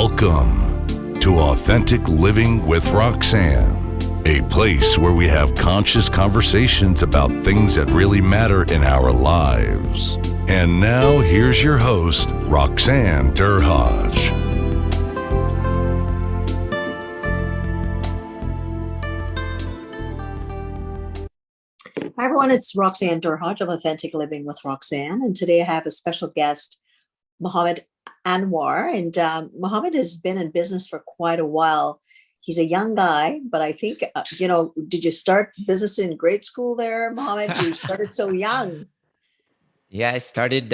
Welcome to Authentic Living with Roxanne, a place where we have conscious conversations about things that really matter in our lives. And now, here's your host, Roxanne Durhaj. Hi, everyone. It's Roxanne Durhaj of Authentic Living with Roxanne. And today I have a special guest, Mohammad Anwar. And Mohammad has been in business for quite a while. He's a young guy, but I think, did you start business in grade school there, Mohammad? You started so young. Yeah, I started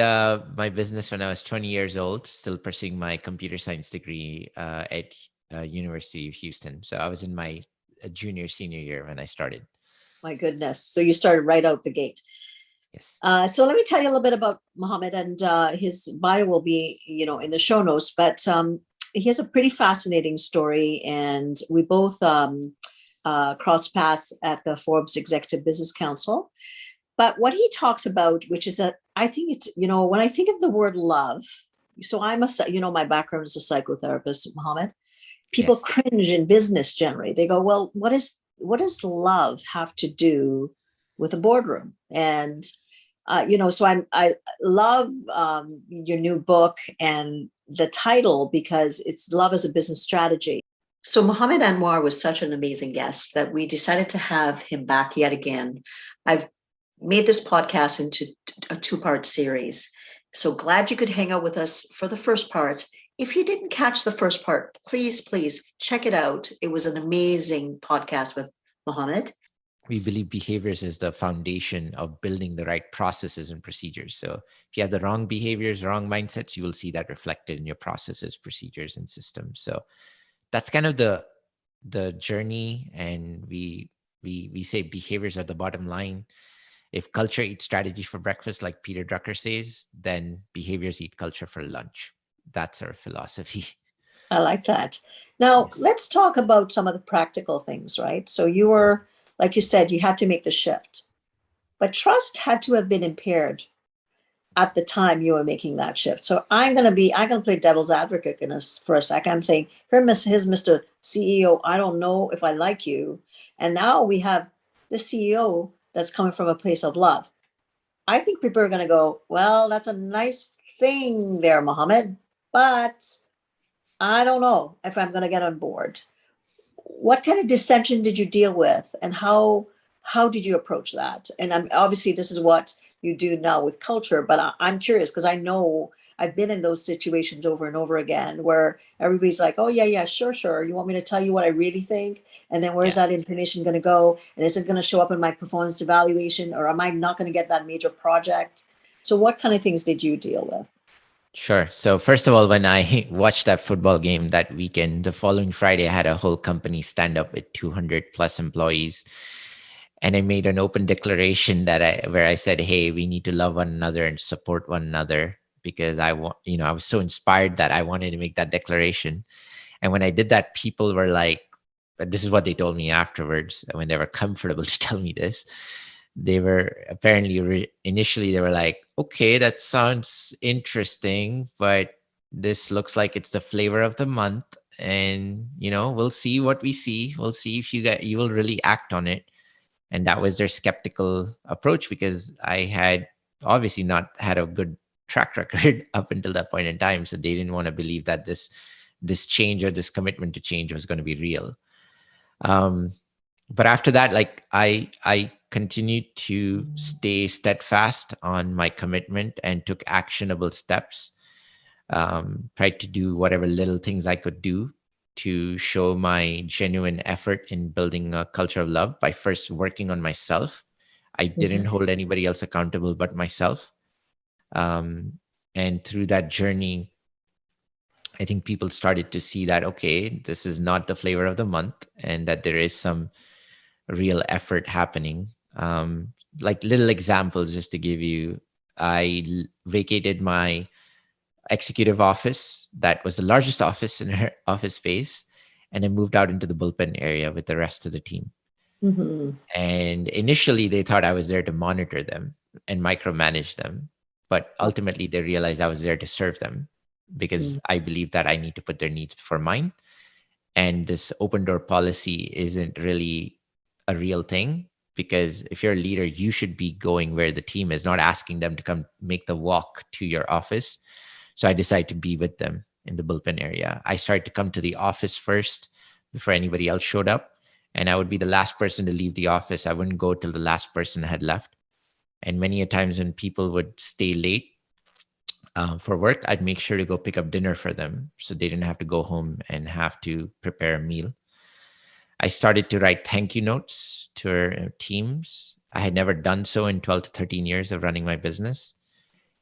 my business when I was 20 years old, still pursuing my computer science degree at University of Houston. So I was in my senior year when I started. My goodness. So you started right out the gate. Yes. So let me tell you a little bit about Mohammad, and his bio will be, in the show notes, but he has a pretty fascinating story, and we both crossed paths at the Forbes Executive Business Council. But what he talks about, which is that I think it's, when I think of the word love, so my background is a psychotherapist, Mohammad, people Yes. cringe in business generally. They go, well, what does love have to do with a boardroom? And so I love your new book and the title because it's Love as a Business Strategy. So Mohammad Anwar was such an amazing guest that we decided to have him back yet again. I've made this podcast into a two-part series. So glad you could hang out with us for the first part. If you didn't catch the first part, please check it out. It was an amazing podcast with Mohammad. We believe behaviors is the foundation of building the right processes and procedures. So if you have the wrong behaviors, wrong mindsets, you will see that reflected in your processes, procedures, and systems. So that's kind of the journey. And we say behaviors are the bottom line. If culture eats strategy for breakfast, like Peter Drucker says, then behaviors eat culture for lunch. That's our philosophy. I like that. Now, let's talk about some of the practical things, right? So you were, like you said, you had to make the shift, but trust had to have been impaired at the time you were making that shift. So I'm going to play devil's advocate for a second. I'm saying, here's Mr. CEO. I don't know if I like you. And now we have the CEO that's coming from a place of love. I think people are going to go, well, that's a nice thing there, Mohammed, but I don't know if I'm going to get on board. What kind of dissension did you deal with, and how did you approach that? And obviously this is what you do now with culture, but I'm curious because I know I've been in those situations over and over again where everybody's like, oh yeah, sure. You want me to tell you what I really think? And then where's that information going to go? And is it going to show up in my performance evaluation, or am I not going to get that major project? So what kind of things did you deal with? Sure. So first of all, when I watched that football game that weekend, the following Friday, I had a whole company stand up with 200 plus employees. And I made an open declaration where I said, hey, we need to love one another and support one another, because I was so inspired that I wanted to make that declaration. And when I did that, people were like, this is what they told me afterwards when they were comfortable to tell me this. They were apparently initially they were like, okay, that sounds interesting, but this looks like it's the flavor of the month. And, we'll see what we see. We'll see if you will really act on it. And that was their skeptical approach, because I had obviously not had a good track record up until that point in time. So they didn't want to believe that this change or this commitment to change was going to be real. But after that, I continued to stay steadfast on my commitment and took actionable steps. Tried to do whatever little things I could do to show my genuine effort in building a culture of love by first working on myself. I didn't hold anybody else accountable but myself. And through that journey, I think people started to see that, okay, this is not the flavor of the month, and that there is some real effort happening. Like little examples, just to give you, I vacated my executive office that was the largest office in her office space, and I moved out into the bullpen area with the rest of the team. And initially they thought I was there to monitor them and micromanage them, but ultimately they realized I was there to serve them. because I believe that I need to put their needs before mine. And this open door policy isn't really a real thing, because if you're a leader, you should be going where the team is, not asking them to come make the walk to your office. So I decided to be with them in the bullpen area. I started to come to the office first before anybody else showed up. And I would be the last person to leave the office. I wouldn't go till the last person had left. And many a times when people would stay late for work, I'd make sure to go pick up dinner for them so they didn't have to go home and have to prepare a meal. I started to write thank you notes to our teams. I had never done so in 12 to 13 years of running my business.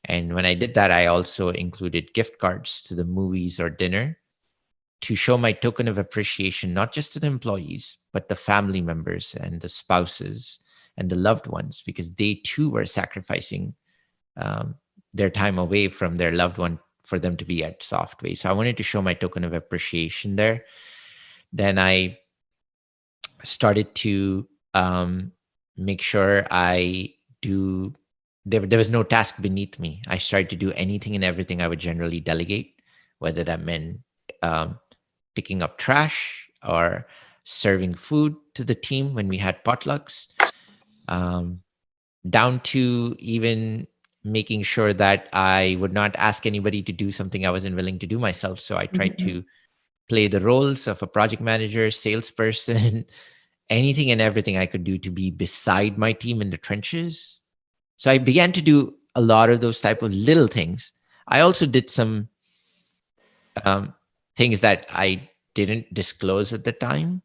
And when I did that, I also included gift cards to the movies or dinner to show my token of appreciation, not just to the employees, but the family members and the spouses and the loved ones, because they too were sacrificing their time away from their loved one for them to be at Softway. So I wanted to show my token of appreciation there. Then I started to make sure I do, there was no task beneath me. I started to do anything and everything I would generally delegate, whether that meant picking up trash or serving food to the team when we had potlucks, down to even making sure that I would not ask anybody to do something I wasn't willing to do myself. So I tried to play the roles of a project manager, salesperson, anything and everything I could do to be beside my team in the trenches. So I began to do a lot of those type of little things. I also did some things that I didn't disclose at the time.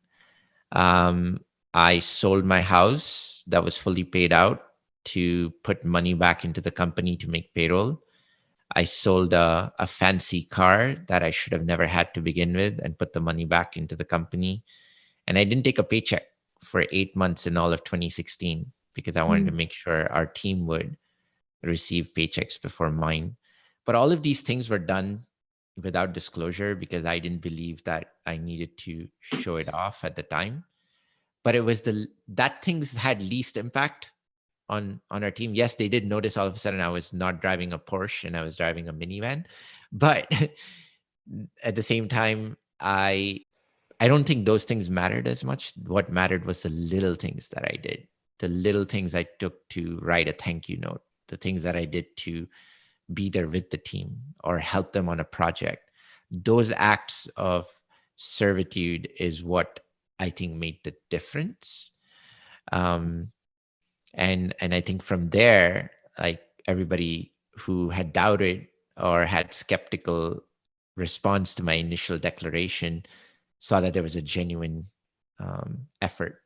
I sold my house that was fully paid out to put money back into the company to make payroll. I sold a fancy car that I should have never had to begin with and put the money back into the company. And I didn't take a paycheck for 8 months in all of 2016 because I wanted to make sure our team would receive paychecks before mine. But all of these things were done without disclosure because I didn't believe that I needed to show it off at the time. But it was that things had least impact on our team. Yes, they did notice all of a sudden I was not driving a Porsche and I was driving a minivan. But at the same time, I don't think those things mattered as much. What mattered was the little things that I did, the little things I took to write a thank you note, the things that I did to be there with the team or help them on a project. Those acts of servitude is what I think made the difference. And I think from there, like everybody who had doubted or had skeptical response to my initial declaration saw that there was a genuine effort.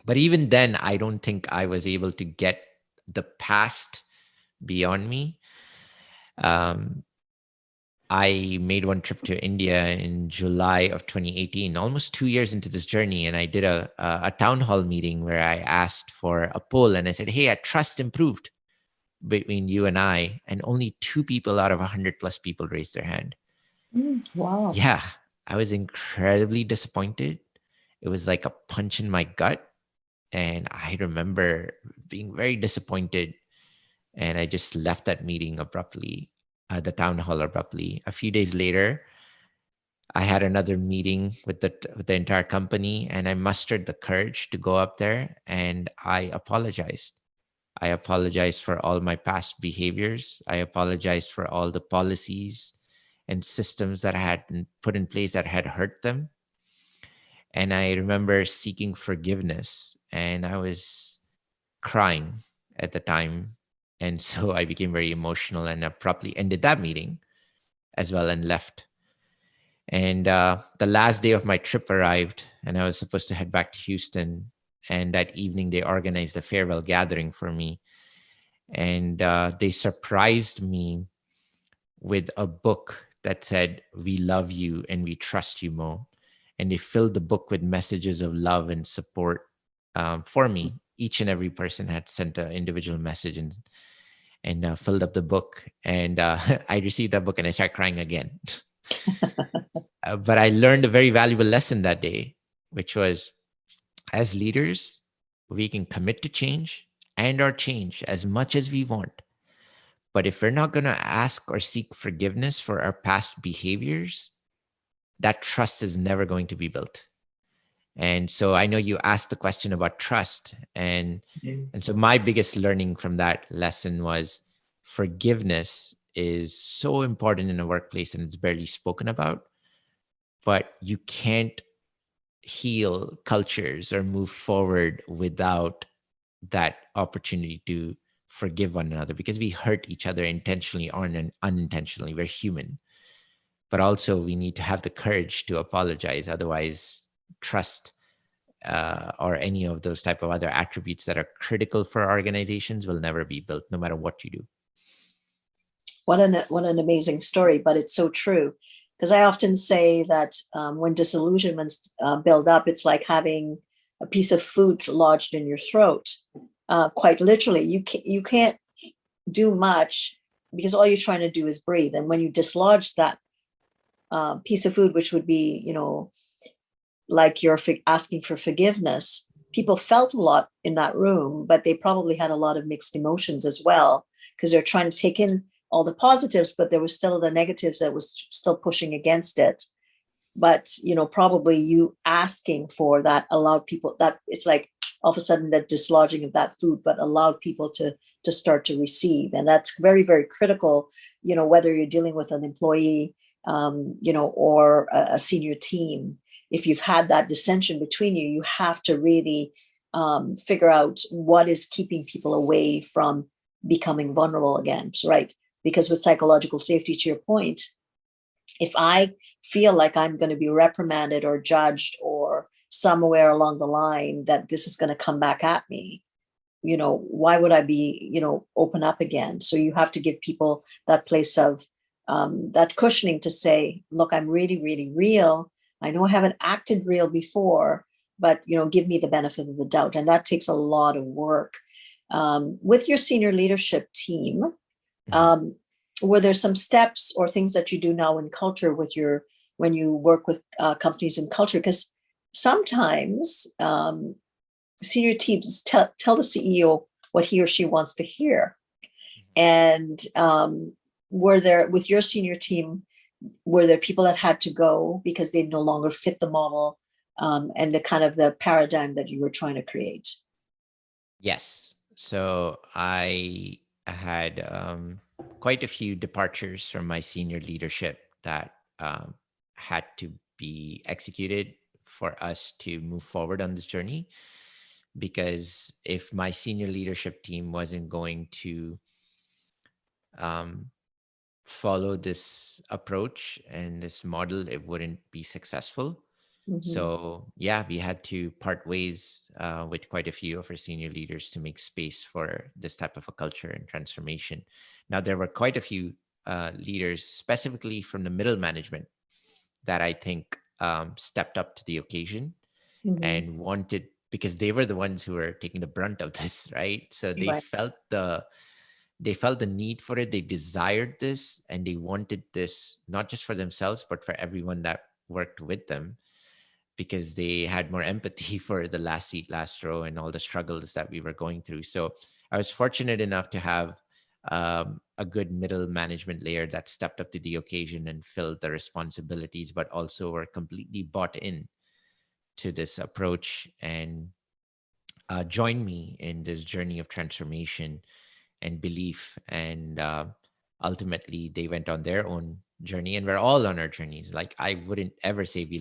But even then, I don't think I was able to get the past beyond me. I made one trip to India in July of 2018, almost 2 years into this journey. And I did a town hall meeting where I asked for a poll and I said, hey, our trust improved between you and I. And only 2 people out of 100 plus people raised their hand. Wow. Yeah, I was incredibly disappointed. It was like a punch in my gut. And I remember being very disappointed. And I just left that meeting abruptly, the town hall abruptly. A few days later, I had another meeting with the entire company, and I mustered the courage to go up there and I apologized. I apologized for all my past behaviors. I apologized for all the policies and systems that I had put in place that had hurt them. And I remember seeking forgiveness, and I was crying at the time. And so I became very emotional and abruptly ended that meeting as well and left. And the last day of my trip arrived, and I was supposed to head back to Houston. And that evening, they organized a farewell gathering for me. And they surprised me with a book that said, "We love you and we trust you, Mo." And they filled the book with messages of love and support for me. Each and every person had sent an individual message and filled up the book. And I received that book and I started crying again. But I learned a very valuable lesson that day, which was, as leaders, we can commit to change and our change as much as we want. But if we're not going to ask or seek forgiveness for our past behaviors, that trust is never going to be built. And so I know you asked the question about trust. And so my biggest learning from that lesson was forgiveness is so important in a workplace and it's barely spoken about. But you can't heal cultures or move forward without that opportunity to forgive one another, because we hurt each other intentionally or unintentionally. We're human. But also we need to have the courage to apologize. Otherwise, trust or any of those type of other attributes that are critical for organizations will never be built, no matter what you do. What an amazing story, but it's so true. Because I often say that when disillusionments build up, it's like having a piece of food lodged in your throat. Quite literally, you can't do much because all you're trying to do is breathe. And when you dislodge that piece of food, which would be, like you're asking for forgiveness, people felt a lot in that room, but they probably had a lot of mixed emotions as well, because they're trying to take in all the positives, but there was still the negatives that was still pushing against it. But, probably you asking for that allowed people, that it's like all of a sudden that dislodging of that food, but allowed people to start to receive. And that's very, very critical, whether you're dealing with an employee, or a senior team. If you've had that dissension between you, you have to really figure out what is keeping people away from becoming vulnerable again, right? Because with psychological safety, to your point, if I feel like I'm going to be reprimanded or judged or somewhere along the line that this is going to come back at me, why would I be, open up again? So you have to give people that place of that cushioning to say, look, I'm really, really real. I know I haven't acted real before, but, give me the benefit of the doubt. And that takes a lot of work. With your senior leadership team, were there some steps or things that you do now in culture when you work with companies in culture? Because sometimes senior teams tell the CEO what he or she wants to hear. And were there, with your senior team, were there people that had to go because they no longer fit the model and the kind of the paradigm that you were trying to create? Yes. So I had quite a few departures from my senior leadership that had to be executed for us to move forward on this journey. Because if my senior leadership team wasn't going to follow this approach and this model, it wouldn't be successful. So yeah, we had to part ways with quite a few of our senior leaders to make space for this type of a culture and transformation. Now, there were quite a few leaders, specifically from the middle management, that I think stepped up to the occasion and wanted, because they were the ones who were taking the brunt of this, right? So they felt the need for it. They desired this and they wanted this, not just for themselves, but for everyone that worked with them, because they had more empathy for the last seat, last row, and all the struggles that we were going through. So I was fortunate enough to have a good middle management layer that stepped up to the occasion and filled the responsibilities, but also were completely bought in to this approach and joined me in this journey of transformation and belief. And ultimately, they went on their own journey, and we're all on our journeys. Like, I wouldn't ever say we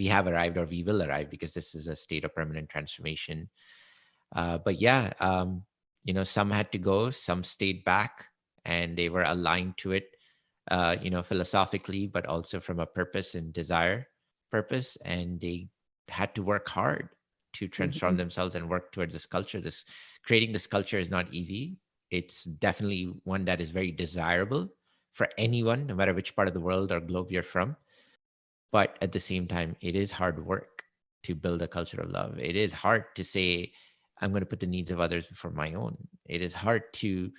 have arrived, or we will arrive, because this is a state of permanent transformation. But yeah, some had to go, some stayed back, and they were aligned to it, philosophically, but also from a purpose and purpose. And they had to work hard to transform themselves and work towards this culture. Creating this culture is not easy. It's definitely one that is very desirable for anyone, no matter which part of the world or globe you're from. But at the same time, it is hard work to build a culture of love. It is hard to say, I'm going to put the needs of others before my own. It is hard to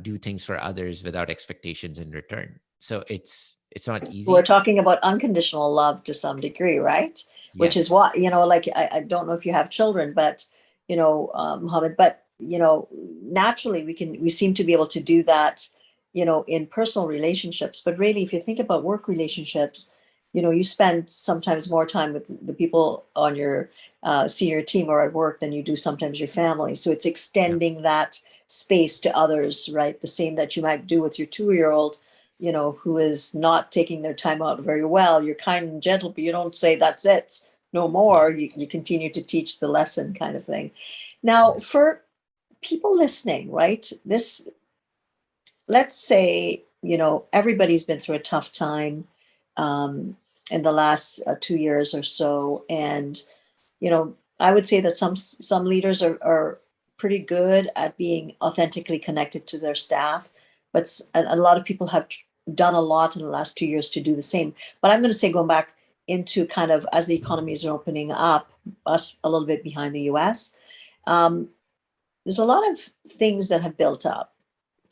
do things for others without expectations in return. So it's not easy. We're talking about unconditional love to some degree, right? Which is what, like, I don't know if you have children, but, Mohammed, but naturally we seem to be able to do that, in personal relationships. But really, if you think about work relationships, you spend sometimes more time with the people on your senior team or at work than you do sometimes your family. So it's extending that space to others, right? The same that you might do with your 2-year-old, who is not taking their time out very well. You're kind and gentle, but you don't say that's it, no more. You continue to teach the lesson, kind of thing. Now, for people listening, right? Let's say, everybody's been through a tough time in the last 2 years or so. And, I would say that some leaders are pretty good at being authentically connected to their staff, but a lot of people have done a lot in the last 2 years to do the same. But I'm going to say, going back into kind of as the economies are opening up, us a little bit behind the US, there's a lot of things that have built up.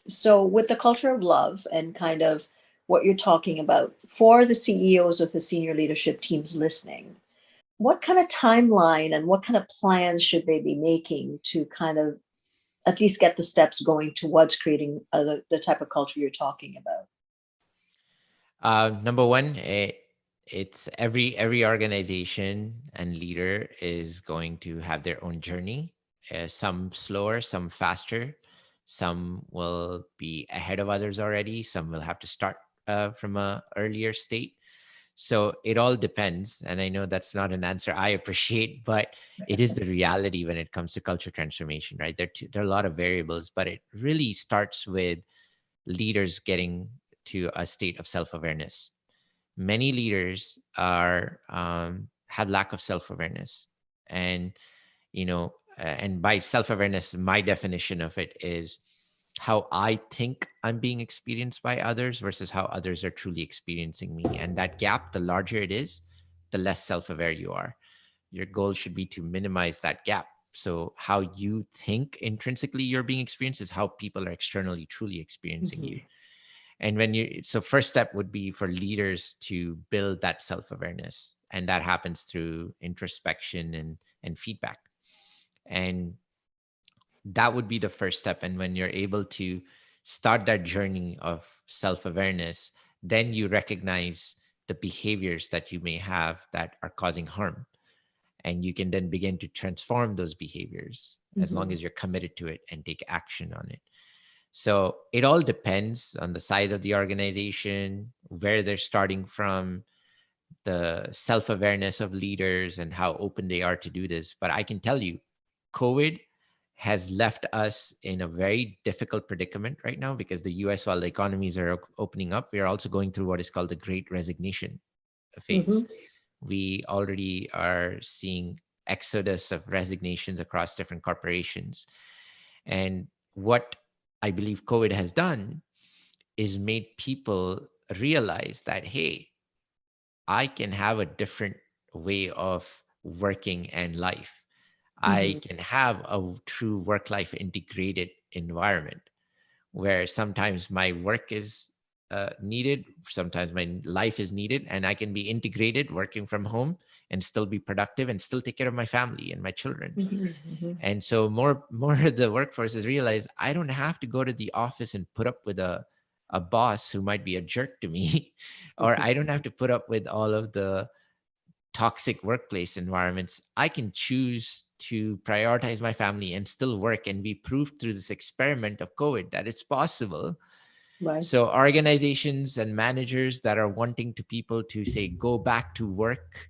So, with the culture of love and kind of what you're talking about for the CEOs of the senior leadership teams listening, what kind of timeline and what kind of plans should they be making to kind of at least get the steps going towards creating the type of culture you're talking about? Number one, it's every organization and leader is going to have their own journey. Some slower, some faster. Some will be ahead of others already. Some will have to start from a earlier state. So it all depends. And I know that's not an answer I appreciate, but it is the reality when it comes to culture transformation, right? There are a lot of variables, but it really starts with leaders getting to a state of self-awareness. Many leaders have lack of self-awareness, and and by self-awareness, my definition of it is how I think I'm being experienced by others versus how others are truly experiencing me. And that gap, the larger it is, the less self-aware you are. Your goal should be to minimize that gap. So how you think intrinsically you're being experienced is how people are externally truly experiencing you. And so first step would be for leaders to build that self-awareness. And that happens through introspection and feedback. And that would be the first step. And when you're able to start that journey of self-awareness, then you recognize the behaviors that you may have that are causing harm. And you can then begin to transform those behaviors as long as you're committed to it and take action on it. So it all depends on the size of the organization, where they're starting from, the self-awareness of leaders and how open they are to do this. But I can tell you, COVID has left us in a very difficult predicament right now, because the US, while the economies are opening up, we are also going through what is called the Great Resignation phase. We already are seeing exodus of resignations across different corporations. And what I believe COVID has done is made people realize that, hey, I can have a different way of working and life. I can have a true work-life integrated environment where sometimes my work is needed, sometimes my life is needed, and I can be integrated working from home and still be productive and still take care of my family and my children. And so more of the workforce has realized I don't have to go to the office and put up with a boss who might be a jerk to me, or I don't have to put up with all of the toxic workplace environments. I can choose to prioritize my family and still work. And we proved through this experiment of COVID that it's possible. Right. So organizations and managers that are wanting people to say, go back to work,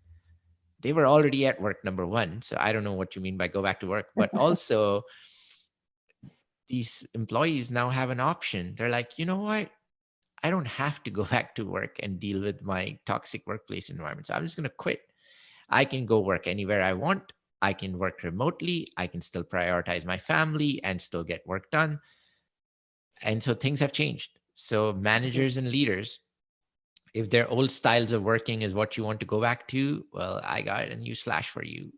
they were already at work, number one. So I don't know what you mean by go back to work, but also these employees now have an option. They're like, you know what? I don't have to go back to work and deal with my toxic workplace environment. So I'm just going to quit. I can go work anywhere I want. I can work remotely. I can still prioritize my family and still get work done. And so things have changed. So managers and leaders, if their old styles of working is what you want to go back to, well, I got a new slash for you.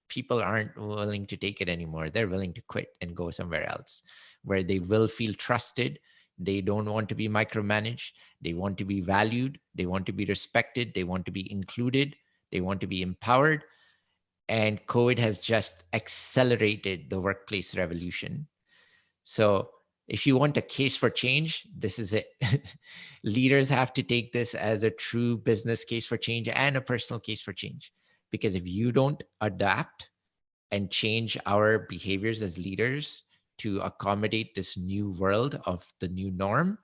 People aren't willing to take it anymore. They're willing to quit and go somewhere else where they will feel trusted. They don't want to be micromanaged. They want to be valued. They want to be respected. They want to be included. They want to be empowered. And COVID has just accelerated the workplace revolution. So if you want a case for change, this is it. Leaders have to take this as a true business case for change and a personal case for change. Because if you don't adapt and change our behaviors as leaders to accommodate this new world of the new norm,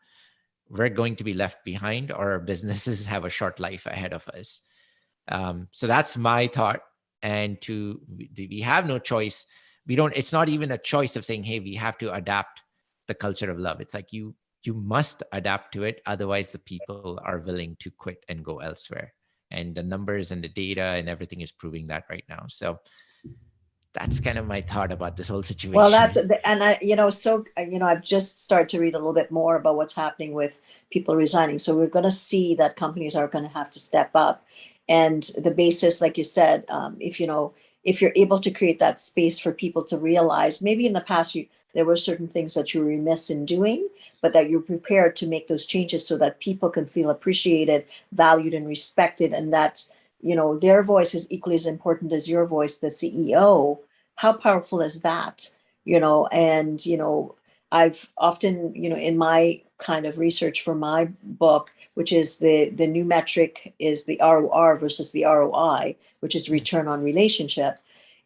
we're going to be left behind, or our businesses have a short life ahead of us. So that's my thought. And we have no choice. It's not even a choice of saying, hey, we have to adapt the culture of love. It's like you must adapt to it. Otherwise, the people are willing to quit and go elsewhere. And the numbers and the data and everything is proving that right now. So that's kind of my thought about this whole situation. Well, I've just started to read a little bit more about what's happening with people resigning. So we're going to see that companies are going to have to step up. And the basis, like you said, if you're able to create that space for people to realize, maybe in the past there were certain things that you were remiss in doing, but that you're prepared to make those changes so that people can feel appreciated, valued, and respected, and that their voice is equally as important as your voice, the CEO. How powerful is that? I've often, in my kind of research for my book, which is the new metric is the ROR versus the ROI, which is return on relationship.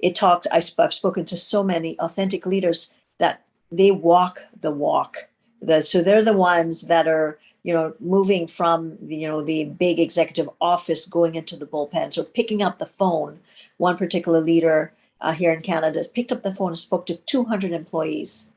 I've spoken to so many authentic leaders that they walk the walk. So they're the ones that are, moving from, the big executive office going into the bullpen. So picking up the phone. One particular leader here in Canada picked up the phone and spoke to 200 employees.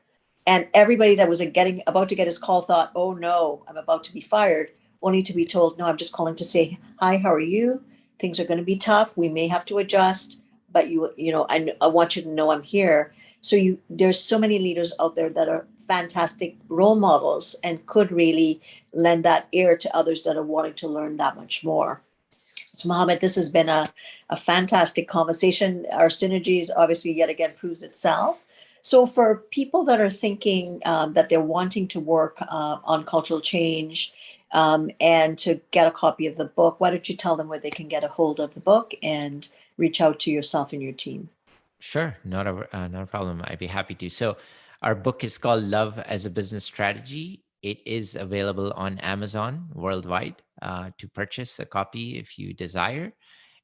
And everybody that was about to get his call thought, oh no, I'm about to be fired, only to be told, no, I'm just calling to say, hi, how are you? Things are going to be tough. We may have to adjust, but I want you to know I'm here. So there's so many leaders out there that are fantastic role models and could really lend that ear to others that are wanting to learn that much more. So Mohammed, this has been a fantastic conversation. Our synergies obviously yet again proves itself. So for people that are thinking that they're wanting to work on cultural change and to get a copy of the book, why don't you tell them where they can get a hold of the book and reach out to yourself and your team? Sure, not a problem. I'd be happy to. So our book is called Love as a Business Strategy. It is available on Amazon worldwide to purchase a copy if you desire.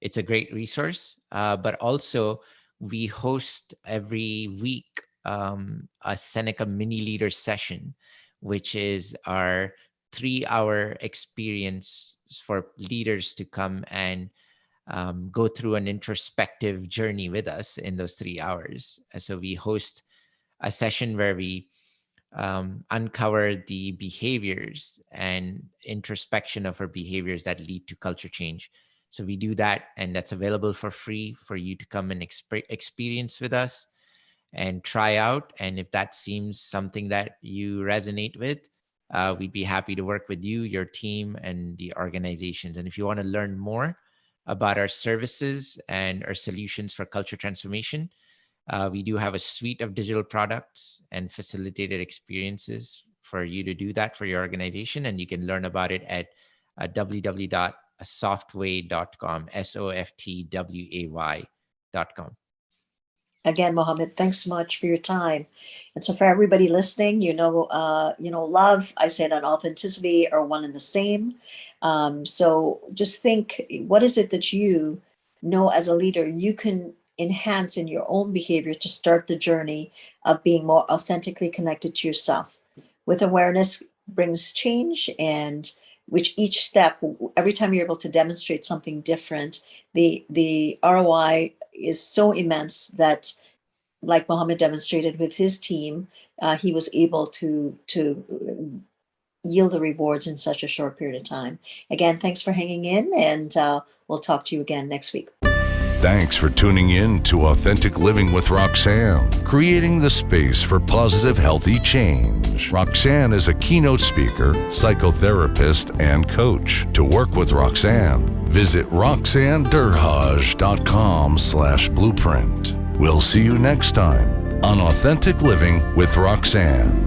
It's a great resource, but also we host every week a Seneca mini leader session, which is our 3-hour experience for leaders to come and go through an introspective journey with us in those 3 hours. So we host a session where we uncover the behaviors and introspection of our behaviors that lead to culture change. So we do that, and that's available for free for you to come and experience with us and try out. And if that seems something that you resonate with, we'd be happy to work with you, your team, and the organizations. And if you want to learn more about our services and our solutions for culture transformation, we do have a suite of digital products and facilitated experiences for you to do that for your organization. And you can learn about it at www.softway.com, softway.com. Again, Mohammed, thanks so much for your time. And so for everybody listening, love, I said, and authenticity are one and the same. So just think, what is it that you know as a leader you can enhance in your own behavior to start the journey of being more authentically connected to yourself? With awareness brings change, and which each step, every time you're able to demonstrate something different, the ROI is so immense that, like Mohammed demonstrated with his team, he was able to yield the rewards in such a short period of time. Again, thanks for hanging in, and we'll talk to you again next week. Thanks for tuning in to Authentic Living with Roxanne, creating the space for positive, healthy change. Roxanne is a keynote speaker, psychotherapist, and coach. To work with Roxanne, visit roxannederhaj.com/blueprint. We'll see you next time on Authentic Living with Roxanne.